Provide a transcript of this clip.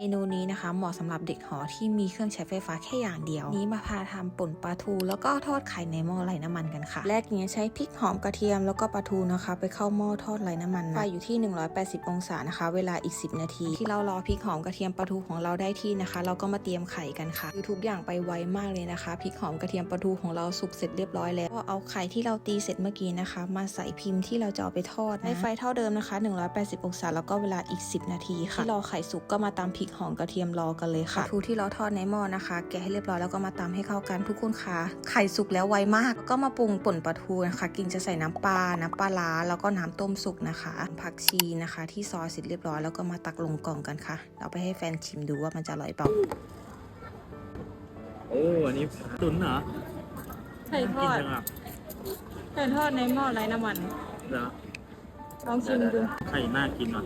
เมนูนี้นะคะเหมาะสำหรับเด็กหอที่มีเครื่องใช้ไฟฟ้าแค่อย่างเดียวนี้มาพาทำป่นปลาทูแล้วก็ทอดไข่ในหม้อไร้น้ำมันกันค่ะแรกเนี้ยใช้พริกหอมกระเทียมแล้วก็ปลาทูนะคะไปเข้าหม้อทอดไร้น้ำมันไฟอยู่ที่180องศานะคะเวลาอีก10นาทีที่เรารอพริกหอมกระเทียมปลาทูของเราได้ที่นะคะเราก็มาเตรียมไข่กันค่ะทุกอย่างไปไวมากเลยนะคะพริกหอมกระเทียมปลาทูของเราสุกเสร็จเรียบร้อยแล้วก็เอาไข่ที่เราตีเสร็จเมื่อกี้นะคะมาใส่พิมพ์ที่เราจะเอาไปทอดให้ไฟเท่าเดิมนะคะ180องศาแล้วก็เวลาอีก10นาทีค่ะที่รอไข่สุกก็มาตำพริกหอมกระเทียมรอกันเลยค่ะปลาทูที่เราทอดในหม้อนะคะแกะให้เรียบร้อยแล้วก็มาตำให้เข้ากันทุกคนค่ะไข่สุกแล้วไวมากก็มาปรุงป่นปลาทูนะคะกิ่งจะใส่น้ำปลาร้าแล้วก็น้ำต้มสุกนะคะผักชีนะคะที่ซอยเสร็จเรียบร้อยแล้วก็มาตักลงกล่องกันค่ะเราไปให้แฟนชิมดูว่ามันจะอร่อยเปล่า โอ้อันนี้ตุ๋นเหรอ ไข่ทอด กินจังอ่ะ ไข่ทอดในหม้อไร้น้ำมัน เหรอ ลองชิมดู ไข่น่ากินว่ะ